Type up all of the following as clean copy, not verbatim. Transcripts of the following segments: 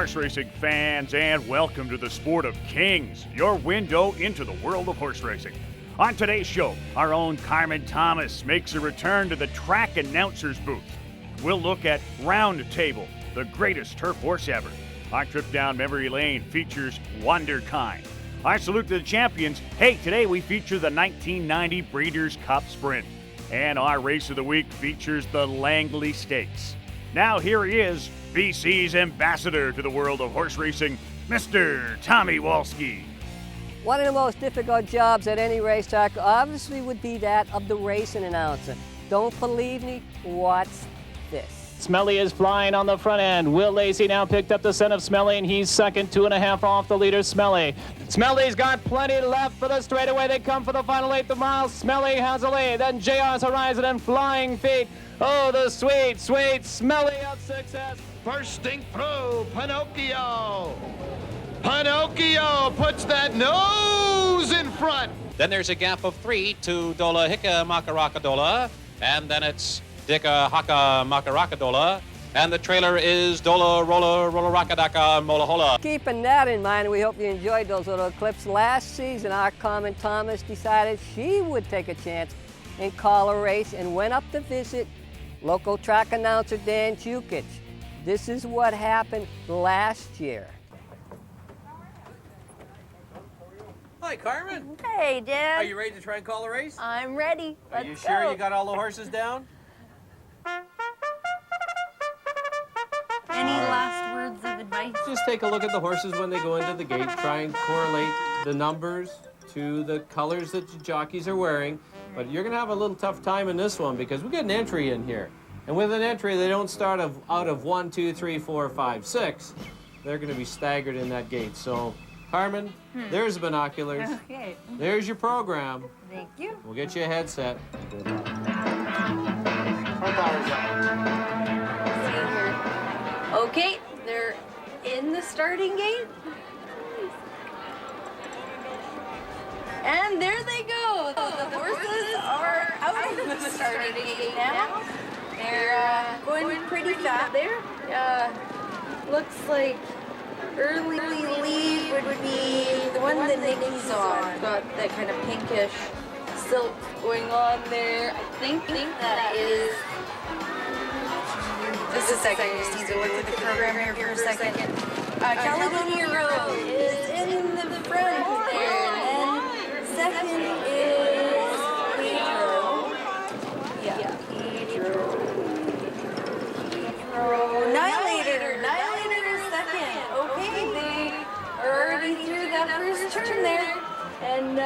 horse racing fans, and welcome to the Sport of Kings, your window into the world of horse racing. On today's show, our own Carmen Thomas makes a return to the track announcer's booth. We'll look at Round Table, the greatest turf horse ever. Our trip down memory lane features Wonderkind. Our salute to the champions. Hey, today we feature the 1990 Breeders' Cup Sprint. And our race of the week features the Langley Stakes. Now here he is, BC's ambassador to the world of horse racing, Mr. Tommy Walski. One of the most difficult jobs at any racetrack obviously would be that of the racing announcer. Don't believe me? Watch this. Smelly is flying on the front end. Will Lacey now picked up the scent of Smelly, and he's second, 2.5 off the leader, Smelly. Smelly's got plenty left for the straightaway. They come for the final 8th mile. Smelly has a lead. Then JR's Horizon and Flying Feet. Oh, the sweet, sweet Smelly of success. Bursting through, Pinocchio. Pinocchio puts that nose in front. Then there's a gap of 3 to Dola Hika Makarakadola, and then it's Dika Haka Makarakadola, and the trailer is Dola Rola Rola Rakadaka Molahola. Keeping that in mind, we hope you enjoyed those little clips. Last season, our Carmen Thomas decided she would take a chance and call a race and went up to visit local track announcer Dan Jukic. This is what happened last year. Hi, Carmen. Hey, Dan. Are you ready to try and call a race? I'm ready. Are you sure you got all the horses down? Any last words of advice? Just take a look at the horses when they go into the gate. Try and correlate the numbers to the colors that the jockeys are wearing. But you're going to have a little tough time in this one because we got an entry in here. And with an entry, they don't start out of 1, 2, 3, 4, 5, 6. They're going to be staggered in that gate. So, Carmen, there's the binoculars. Okay. There's your program. Thank you. We'll get you a headset. Okay, they're in the starting gate. And there they go. The horses are out of the starting gate now. They're going pretty fast there. Looks like early lead would be the one that Nikki's on. Got that kind of pinkish silk going on there. I think that is. Just a second, just need to look at the program here for a second. Caledonia Road is in the front there. And second is Pedro. Yeah, Pedro. Nihilator is second. Okay, they are already through that first turn there. And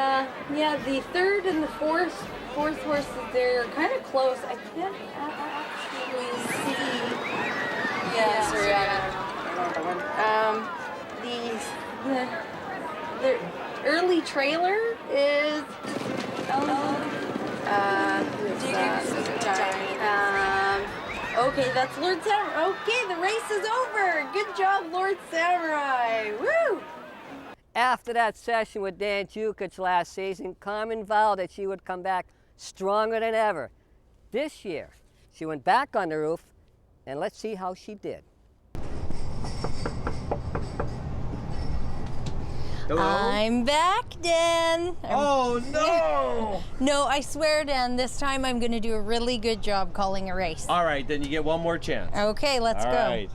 yeah, the third and the fourth horses there are kind of close. I can't actually see. Yeah, sorry, the early trailer is okay, that's Lord Samurai. Okay, the race is over. Good job, Lord Samurai. Woo! After that session with Dan Jukic last season, Carmen vowed that she would come back stronger than ever. This year, she went back on the roof, and let's see how she did. Hello? I'm back, Dan. Oh, no! No, I swear, Dan, this time I'm going to do a really good job calling a race. All right, then you get one more chance. Okay, let's go. All right.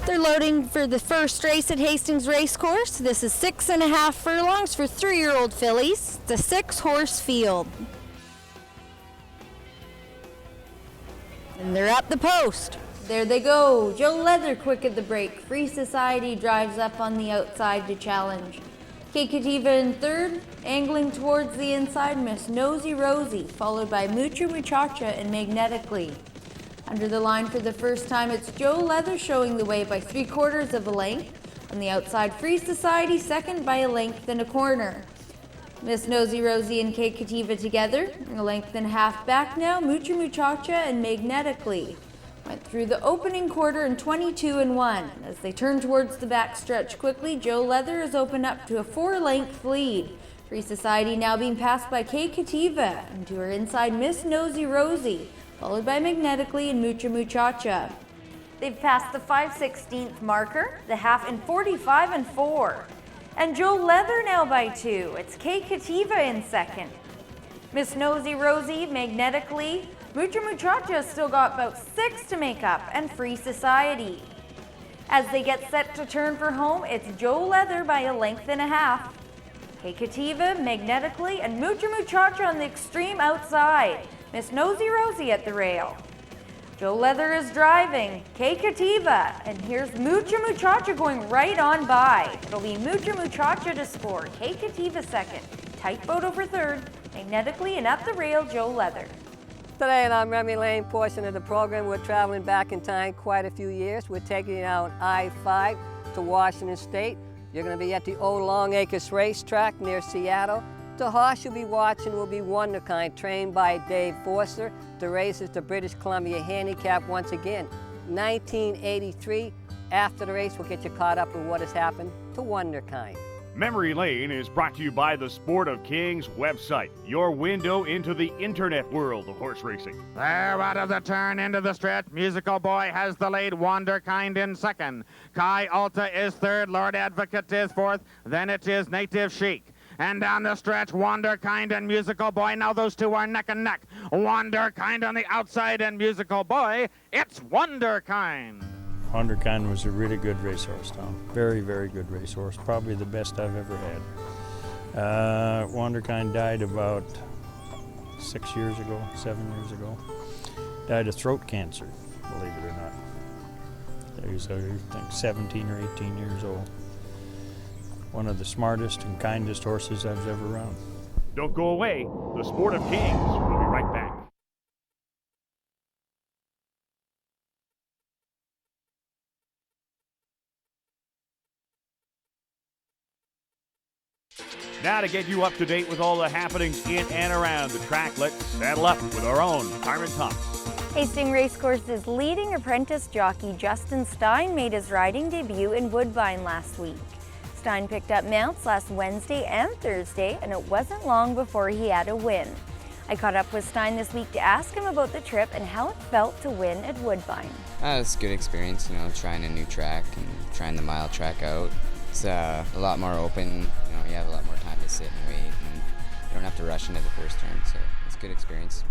They're loading for the first race at Hastings Racecourse. This is 6.5 furlongs for 3-year-old fillies. It's a 6-horse field. And they're at the post. There they go. Joe Leather quick at the break. Free Society drives up on the outside to challenge. Kate Kativa in third, angling towards the inside, Miss Nosy Rosie, followed by Mucha Muchacha and Magnetically. Under the line for the first time, it's Joe Leather showing the way by 3/4 of a length. On the outside, Free Society second by a length and a corner. Miss Nosy Rosie and Kate Kativa together, a length and a half back now. Mucha Muchacha and Magnetically went through the opening quarter in 22-1. As they turn towards the back stretch quickly, Joe Leather has opened up to a 4-length lead. Free Society now being passed by Kate Kativa, and to her inside, Miss Nosy Rosie. followed by Magnetically and Mucha Muchacha. They've passed the 5/16 marker, the half in 45 and 4. And Joe Leather now by 2. It's Kay Kativa in second. Miss Nosy Rosie, Magnetically. Mucha Muchacha still got about 6 to make up, and Free Society. As they get set to turn for home, it's Joe Leather by a length and a half. Kay Kativa, Magnetically, and Mucha Muchacha on the extreme outside. Miss Nosy Rosie at the rail. Joe Leather is driving, Kay Kativa, and here's Mucha Muchacha going right on by. It'll be Mucha Muchacha to score, Kay Kativa second, tight boat over third, Magnetically, and at the rail, Joe Leather. Today in our memory lane portion of the program, we're traveling back in time quite a few years. We're taking you out I-5 to Washington State. You're going to be at the old Long Acres Racetrack near Seattle. The horse you'll be watching will be Wonderkind, trained by Dave Forster. The race is the British Columbia Handicap once again. 1983. After the race, we'll get you caught up with what has happened to Wonderkind. Memory Lane is brought to you by the Sport of Kings website, your window into the internet world of horse racing. There out of the turn into the stretch, Musical Boy has the lead, Wonderkind in second. Kai Alta is third, Lord Advocate is fourth, then it is Native Chic. And down the stretch, Wonderkind and Musical Boy. Now those two are neck and neck. Wonderkind on the outside and Musical Boy. It's Wonderkind. Wonderkind was a really good racehorse, Tom. Very, very good racehorse. Probably the best I've ever had. Wonderkind died about 6 years ago, 7 years ago. Died of throat cancer, believe it or not. He was, I think, 17 or 18 years old. One of the smartest and kindest horses I was ever around. Don't go away. The Sport of Kings will be right back. Now to get you up to date with all the happenings in and around the track, let's saddle up with our own Carmen Thomas. Hastings Racecourse's leading apprentice jockey Justin Stein made his riding debut in Woodbine last week. Stein picked up mounts last Wednesday and Thursday, and it wasn't long before he had a win. I caught up with Stein this week to ask him about the trip and how it felt to win at Woodbine. It's a good experience, trying a new track and trying the mile track out. It's a lot more open, you have a lot more time to sit and wait, and you don't have to rush into the first turn, so it's a good experience.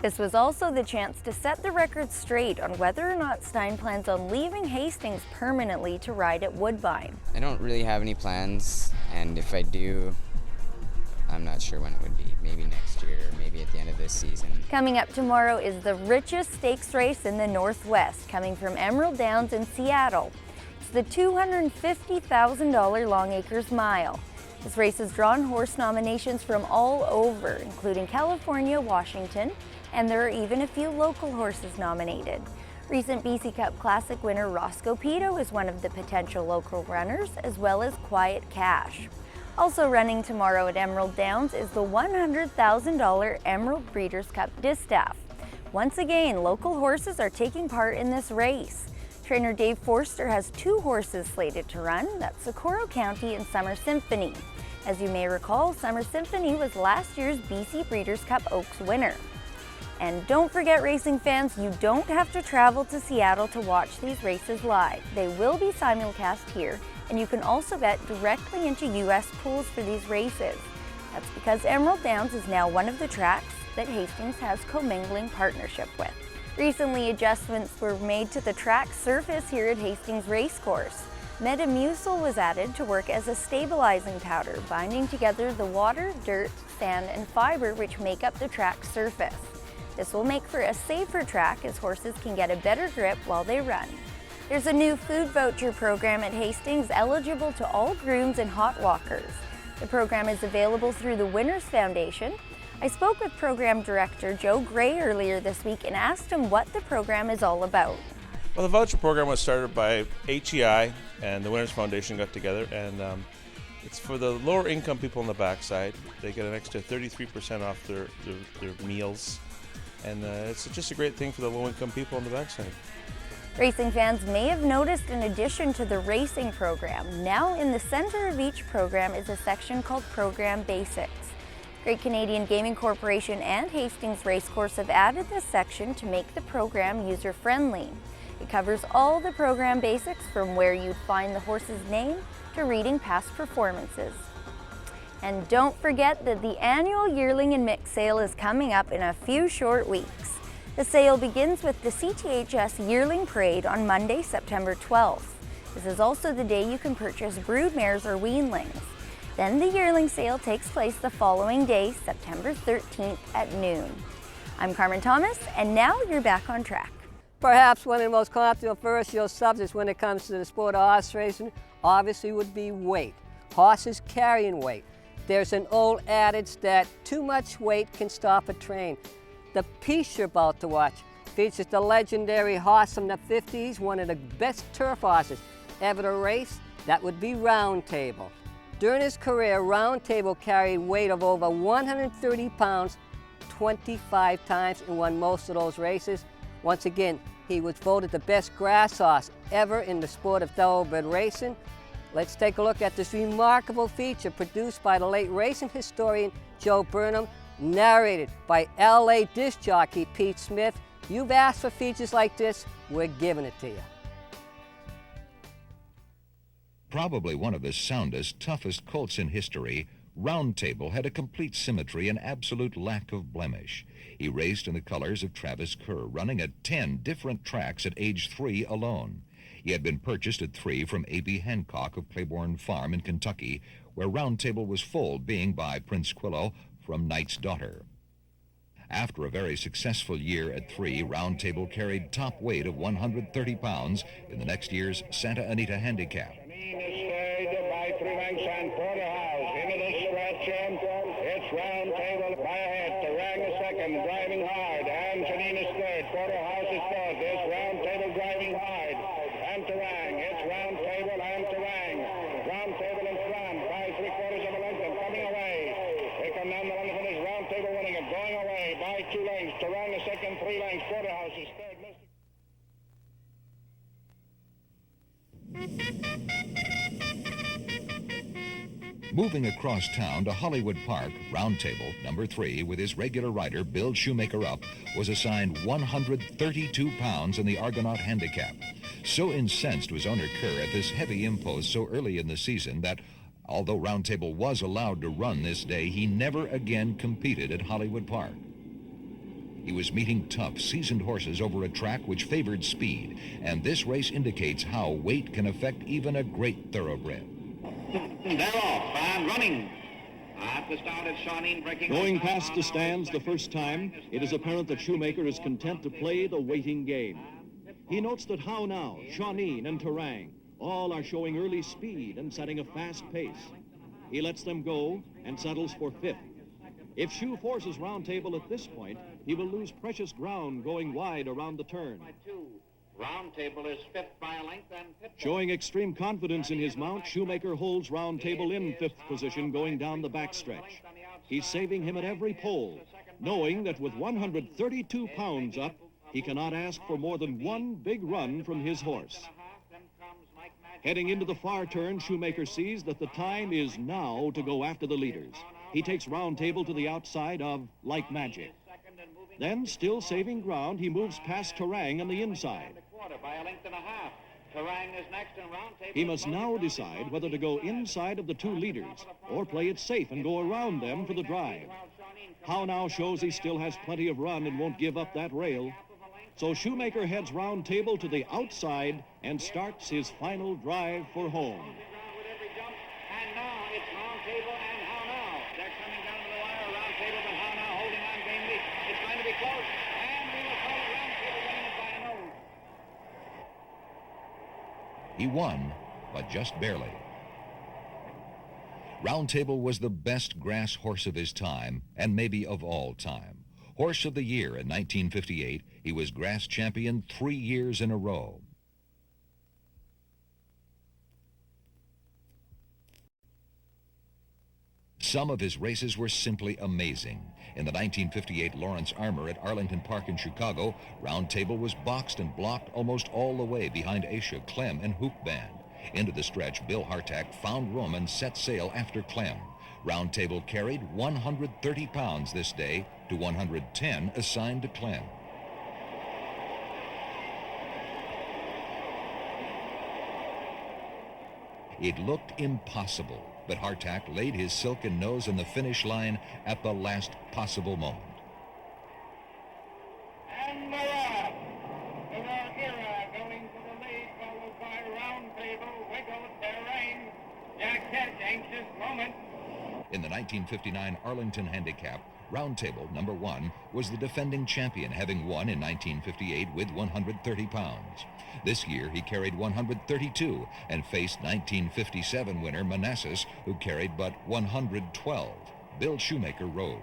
This was also the chance to set the record straight on whether or not Stein plans on leaving Hastings permanently to ride at Woodbine. I don't really have any plans, and if I do, I'm not sure when it would be. Maybe next year, or maybe at the end of this season. Coming up tomorrow is the richest stakes race in the Northwest, coming from Emerald Downs in Seattle. It's the $250,000 Long Acres Mile. This race has drawn horse nominations from all over, including California, Washington, and there are even a few local horses nominated. Recent BC Cup Classic winner Roscoe Pito is one of the potential local runners, as well as Quiet Cash. Also running tomorrow at Emerald Downs is the $100,000 Emerald Breeders' Cup Distaff. Once again, local horses are taking part in this race. Trainer Dave Forster has 2 horses slated to run. That's Socorro County and Summer Symphony. As you may recall, Summer Symphony was last year's BC Breeders' Cup Oaks winner. And don't forget, racing fans, you don't have to travel to Seattle to watch these races live. They will be simulcast here, and you can also bet directly into U.S. pools for these races. That's because Emerald Downs is now one of the tracks that Hastings has commingling partnership with. Recently, adjustments were made to the track surface here at Hastings Racecourse. Metamucil was added to work as a stabilizing powder, binding together the water, dirt, sand, and fiber which make up the track surface. This will make for a safer track as horses can get a better grip while they run. There's a new food voucher program at Hastings eligible to all grooms and hot walkers. The program is available through the Winners Foundation. I spoke with Program Director Joe Gray earlier this week and asked him what the program is all about. Well, the voucher program was started by HEI and the Winners Foundation got together, and it's for the lower income people on the backside. They get an extra 33% off their meals. And it's just a great thing for the low-income people on the backside. Racing fans may have noticed in addition to the racing program, now in the center of each program is a section called Program Basics. Great Canadian Gaming Corporation and Hastings Racecourse have added this section to make the program user-friendly. It covers all the program basics from where you'd find the horse's name to reading past performances. And don't forget that the annual yearling and mix sale is coming up in a few short weeks. The sale begins with the CTHS Yearling Parade on Monday, September 12th. This is also the day you can purchase broodmares or weanlings. Then the yearling sale takes place the following day, September 13th at noon. I'm Carmen Thomas, and now you're back on track. Perhaps one of the most controversial subjects when it comes to the sport of horse racing obviously would be weight. Horses carrying weight. There's an old adage that too much weight can stop a train. The piece you're about to watch features the legendary horse from the 50s, one of the best turf horses ever to race. That would be Round Table. During his career, Round Table carried weight of over 130 pounds 25 times and won most of those races. Once again, he was voted the best grass horse ever in the sport of thoroughbred racing. Let's take a look at this remarkable feature produced by the late racing historian Joe Burnham, narrated by LA disc jockey Pete Smith. You've asked for features like this, we're giving it to you. Probably one of the soundest, toughest colts in history, Round Table had a complete symmetry and absolute lack of blemish. He raced in the colors of Travis Kerr, running at 10 different tracks at age 3 alone. He had been purchased at 3 from A.B. Hancock of Claiborne Farm in Kentucky, where Round Table was foaled, being by Prince Quillo from Knight's Daughter. After a very successful year at 3, Round Table carried top weight of 130 pounds in the next year's Santa Anita Handicap. It's Round Table by a head. Terang is second, driving hard. Antonine is third. Porterhouse is fourth. It's Round Table driving hard. And Terang. It's Round Table and Terang. Round Table in front by 3/4 of a length and coming away. They come down the line and finish. Round Table winning it. Going away by 2 lengths. Terang is second, 3 lengths. Porterhouse is third. Moving across town to Hollywood Park, Round Table, number 3, with his regular rider, Bill Shoemaker up, was assigned 132 pounds in the Argonaut Handicap. So incensed was owner Kerr at this heavy impose so early in the season that, although Round Table was allowed to run this day, he never again competed at Hollywood Park. He was meeting tough, seasoned horses over a track which favored speed, and this race indicates how weight can affect even a great thoroughbred. They're off and running. At the start of Shawneen breaking. Going past the stands the first time, it is apparent that Shoemaker is content to play the waiting game. He notes that How Now, Shawneen, and Terang all are showing early speed and setting a fast pace. He lets them go and settles for 5th. If Shoe forces Round Table at this point, he will lose precious ground going wide around the turn. Round Table is 5th by a length and Showing extreme confidence in his mount, Shoemaker holds Round Table in 5th position going down the backstretch. He's saving him at every pole, knowing that with 132 pounds up, he cannot ask for more than one big run from his horse. Heading into the far turn, Shoemaker sees that the time is now to go after the leaders. He takes Round Table to the outside of Like Magic. Then, still saving ground, he moves past Terang on the inside. by a length and a half. Terang is next and Round Table. He must now decide whether to go inside of the 2 leaders or play it safe and go around them for the drive. How Now shows he still has plenty of run and won't give up that rail. So Shoemaker heads Round Table to the outside and starts his final drive for home. And now it's Round Table and How Now. They're coming down to the wire. Round Table and How Now holding on gamely. It's going to be close. And we will call it Round Table winning it by a nose. He won, but just barely. Round Table was the best grass horse of his time, and maybe of all time. Horse of the Year in 1958, he was grass champion 3 years in a row. Some of his races were simply amazing. In the 1958 Lawrence Armour at Arlington Park in Chicago, Round Table was boxed and blocked almost all the way behind Aisha, Clem, and Hoop Band. Into the stretch, Bill Hartack found room and set sail after Clem. Round Table carried 130 pounds this day to 110 assigned to Clem. It looked impossible, but Hardtack laid his silken nose on the finish line at the last possible moment. And they're off. Era going to the lead, followed by Round Table, Wiggle, Terrain, Jack Ketch, Anxious Moment. In the 1959 Arlington Handicap, Round Table #1 was the defending champion, having won in 1958 with 130 pounds. This year he carried 132 and faced 1957 winner Manassas, who carried but 112. Bill Shoemaker rode.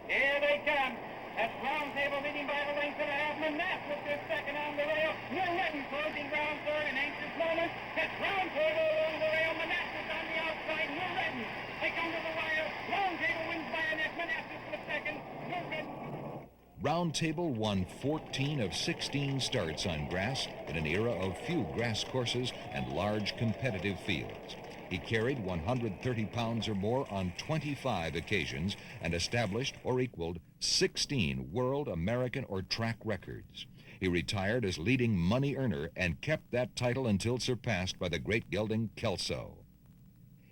Here they come. That's Round Table leading by a length and a half. Manassas is second on the rail. New Written closing ground third in Anxious Moment. That's Round Table along the rail. Manassas on the outside. New Written. They come to the wire. Round Table wins by a neck. Manassas was second. New Written. Round Table won 14 of 16 starts on grass in an era of few grass courses and large competitive fields. He carried 130 pounds or more on 25 occasions and established or equaled 16 world, American, or track records. He retired as leading money earner and kept that title until surpassed by the great gelding Kelso.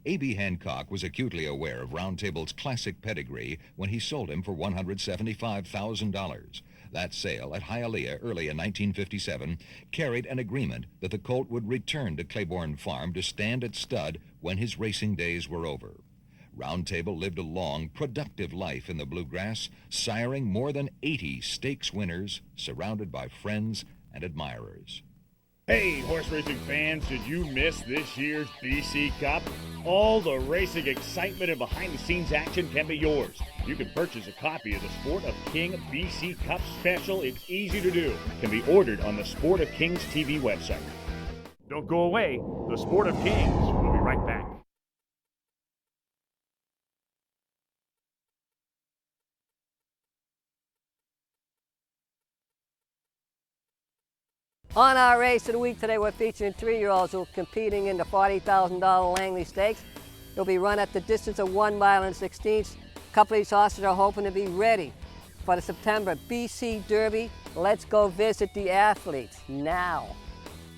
A.B. Hancock was acutely aware of Round Table's classic pedigree when he sold him for $175,000. That sale at Hialeah early in 1957 carried an agreement that the colt would return to Claiborne Farm to stand at stud when his racing days were over. Round Table lived a long, productive life in the bluegrass, siring more than 80 stakes winners, surrounded by friends and admirers. Hey, horse racing fans, did you miss this year's BC Cup? All the racing excitement and behind-the-scenes action can be yours. You can purchase a copy of the Sport of King BC Cup Special. It's easy to do. It can be ordered on the Sport of Kings TV website. Don't go away. The Sport of Kings will be right back. On our race of the week today, we're featuring 3-year-olds who are competing in the $40,000 Langley Stakes. It'll be run at the distance of 1 mile and 16ths. A couple of these horses are hoping to be ready for the September BC Derby. Let's go visit the athletes now.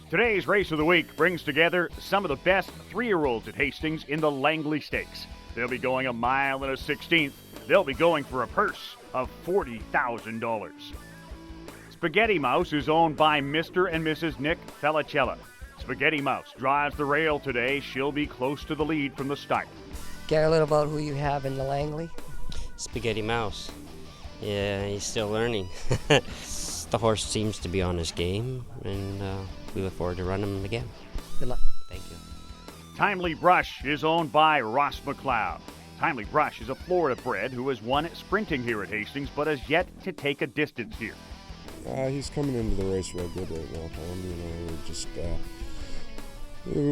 Today's race of the week brings together some of the best 3-year-olds at Hastings in the Langley Stakes. They'll be going 1 mile and a 16th. They'll be going for a purse of $40,000. Spaghetti Mouse is owned by Mr. and Mrs. Nick Felicella. Spaghetti Mouse drives the rail today. She'll be close to the lead from the start. Get a little about who you have in the Langley. Spaghetti Mouse. Yeah, he's still learning. The horse seems to be on his game, and we look forward to running him again. Good luck. Thank you. Timely Brush is owned by Ross McLeod. Timely Brush is a Florida bred who has won sprinting here at Hastings, but has yet to take a distance here. He's coming into the race real good right now, Tom.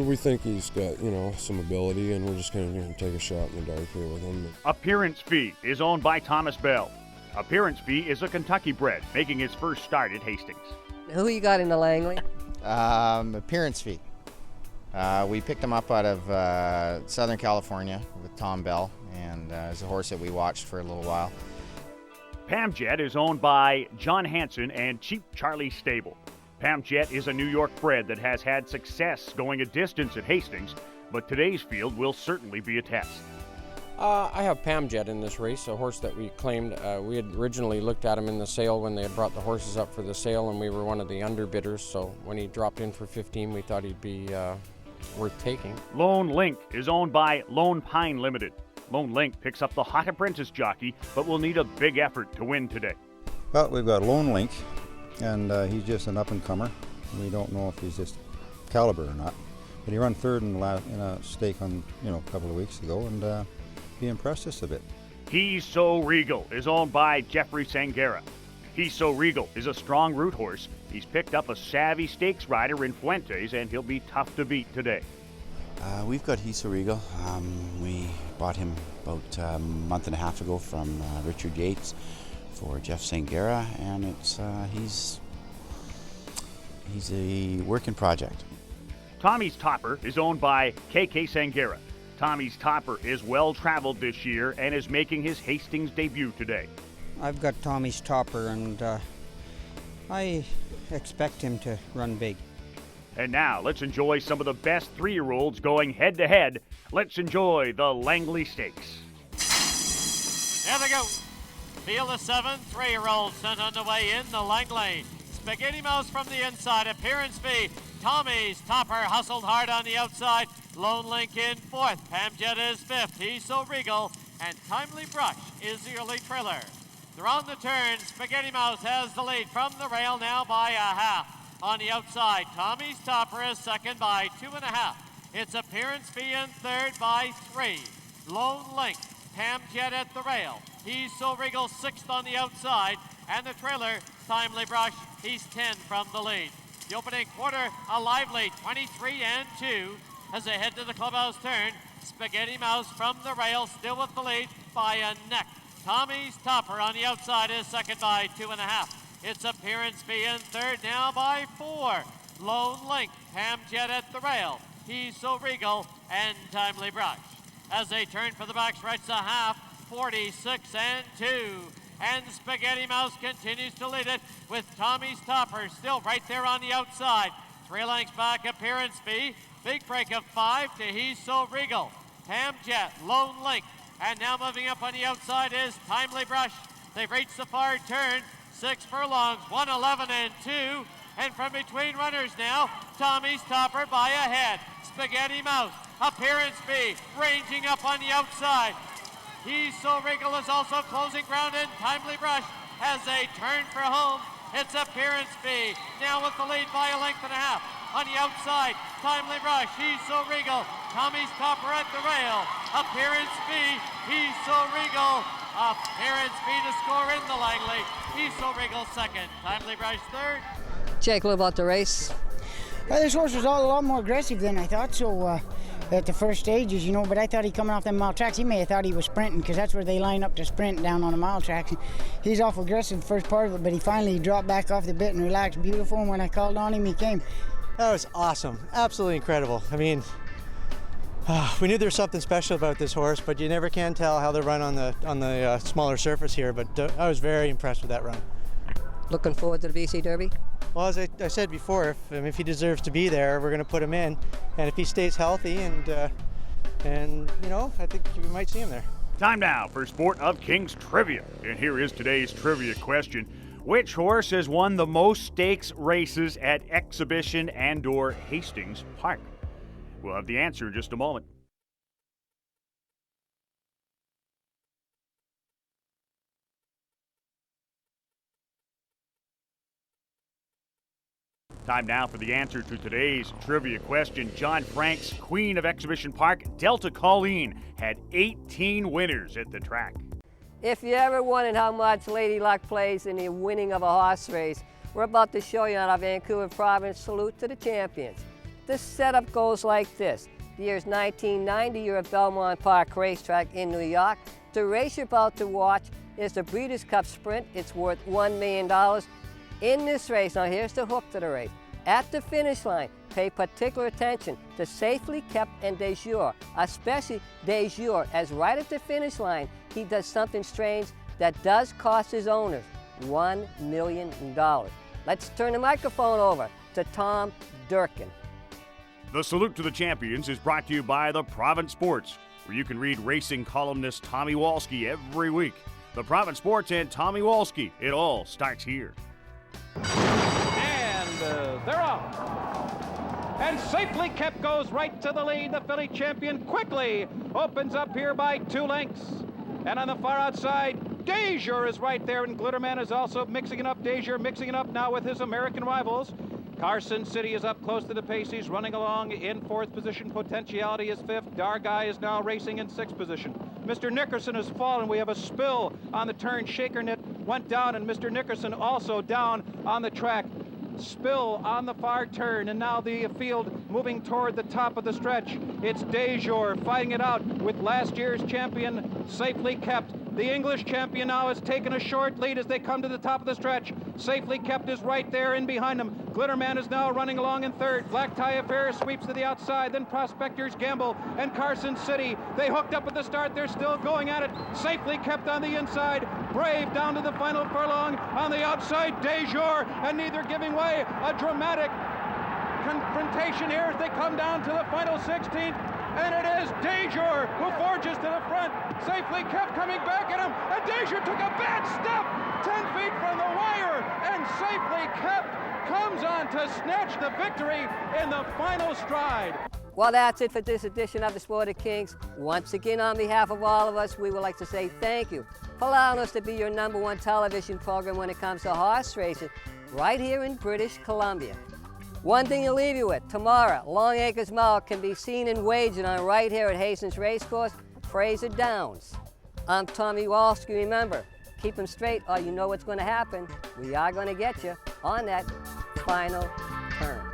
We think he's got, some ability, and we're just going to take a shot in the dark here with him. Appearance Fee is owned by Thomas Bell. Appearance Fee is a Kentucky bred, making his first start at Hastings. Who you got in the Langley? Appearance Fee. We picked him up out of Southern California with Tom Bell, and it's a horse that we watched for a little while. Pamjet is owned by John Hanson and Cheap Charlie Stable. Pamjet is a New York bred that has had success going a distance at Hastings, but today's field will certainly be a test. I have Pamjet in this race, a horse that we claimed. We had originally looked at him in the sale when they had brought the horses up for the sale, and we were one of the underbidders, so when he dropped in for 15, we thought he'd be worth taking. Lone Link is owned by Lone Pine Limited. Lone Link picks up the hot apprentice jockey, but will need a big effort to win today. Well, we've got Lone Link, and he's just an up-and-comer. We don't know if he's just caliber or not. But he ran third in a stake on, a couple of weeks ago, and he impressed us a bit. He's So Regal is owned by Jeffrey Sangera. He's So Regal is a strong route horse. He's picked up a savvy stakes rider in Fuentes, and he'll be tough to beat today. We've got He's So Regal. We bought him about a month and a half ago from Richard Yates for Jeff Sangera, and he's a working project. Tommy's Topper is owned by KK Sangera. Tommy's Topper is well-traveled this year and is making his Hastings debut today. I've got Tommy's Topper, and I expect him to run big. And now, let's enjoy some of the best 3-year-olds going head-to-head. Let's enjoy the Langley Stakes. Here they go. Field of 7 3-year-olds sent on the way in the Langley. Spaghetti Mouse from the inside. Appearance fee. Tommy's Topper hustled hard on the outside. Lone Link in 4th. Pamjet is 5th. He's So Regal. And Timely Brush is the early trailer. They're on the turn. Spaghetti Mouse has the lead from the rail now by a half. On the outside, Tommy's Topper is second by 2.5. It's Appearance Fee in third by 3. Lone Link, Pamjet at the rail. He's So Regal 6th on the outside. And the trailer, Timely Brush, he's 10 from the lead. The opening quarter, a lively 23-2 as they head to the clubhouse turn. Spaghetti Mouse from the rail, still with the lead by a neck. Tommy's Topper on the outside is second by 2.5. It's Appearance Fee in third now by 4. Lone Link, Pamjet at the rail. He's So Regal and Timely Brush. As they turn for the backstretch, a half, 46-2. And Spaghetti Mouse continues to lead it with Tommy's Topper still right there on the outside. 3 lengths back, Appearance Fee. Big break of 5 to He's So Regal. Pamjet, Lone Link. And now moving up on the outside is Timely Brush. They've reached the far turn. 6 furlongs, 1:11-2. And from between runners now, Tommy's Topper by a head. Spaghetti Mouse, Appearance Fee, ranging up on the outside. He's So Regal is also closing ground, and Timely Brush as they turn for home. It's Appearance Fee, now with the lead by 1.5 lengths. On the outside, Timely Brush, He's So Regal. Tommy's Topper at the rail. Appearance Fee, He's So Regal. Appearance Fee to score in the Langley. He's So Regal second. Timely Brush third. Jake, a little about the race. This horse was a lot more aggressive than I thought, so at the first stages, you know, but I thought he coming off them mile tracks, he may have thought he was sprinting, because that's where they line up to sprint down on the mile tracks. He's awful aggressive the first part of it, but he finally dropped back off the bit and relaxed beautiful, and when I called on him, he came. That was awesome, absolutely incredible. I mean, we knew there was something special about this horse, but you never can tell how they run on the smaller surface here, but I was very impressed with that run. Looking forward to the BC Derby? Well, as I said before, if he deserves to be there, we're going to put him in, and if he stays healthy, and you know, I think we might see him there. Time now for Sport of Kings trivia, and here is today's trivia question. Which horse has won the most stakes races at Exhibition and/or Hastings Park? We'll have the answer in just a moment. Time now for the answer to today's trivia question. John Frank's Queen of Exhibition Park, Delta Colleen, had 18 winners at the track. If you ever wondered how much Lady Luck plays in the winning of a horse race, we're about to show you on our Vancouver Province Salute to the Champions. This setup goes like this. The year's 1990, you're at Belmont Park Racetrack in New York. The race you're about to watch is the Breeders' Cup Sprint. It's worth $1 million. In this race, now here's the hook to the race. At the finish line, pay particular attention to Safely Kept and De Jour, especially De Jour, as right at the finish line, he does something strange that does cost his owners $1 million. Let's turn the microphone over to Tom Durkin. The Salute to the Champions is brought to you by the Province Sports, where you can read racing columnist Tommy Walski every week. The Province Sports and Tommy Walski, it all starts here. And they're off. And Safely Kept goes right to the lead. The filly champion quickly opens up here by 2 lengths. And on the far outside, De Jour is right there, and Glitterman is also mixing it up. De Jour mixing it up now with his American rivals. Carson City is up close to the pace. He's running along in 4th position. Potentiality is 5th. Dargai is now racing in 6th position. Mr. Nickerson has fallen. We have a spill on the turn. Shakernet went down, and Mr. Nickerson also down on the track. Spill on the far turn, and now the field moving toward the top of the stretch. It's De Jour fighting it out with last year's champion, Safely Kept. The English champion now has taken a short lead as they come to the top of the stretch. Safely Kept is right there in behind them. Glitterman is now running along in third. Black Tie Affair sweeps to the outside. Then Prospectors Gamble and Carson City. They hooked up at the start. They're still going at it. Safely Kept on the inside. Brave down to the final furlong. On the outside, Dejour, and neither giving way. A dramatic confrontation here as they come down to the final 16th. And it is Dejour who forges to the front. Safely Kept coming back at him. And Dejour took a bad step 10 feet from the wire. And Safely Kept comes on to snatch the victory in the final stride. Well, that's it for this edition of the Sport of Kings. Once again, on behalf of all of us, we would like to say thank you for allowing us to be your #1 television program when it comes to horse racing right here in British Columbia. One thing to leave you with, tomorrow, Long Acres Mile can be seen and wagered on right here at Hastings Racecourse, Fraser Downs. I'm Tommy Walski. Remember, keep them straight or you know what's going to happen. We are going to get you on that final turn.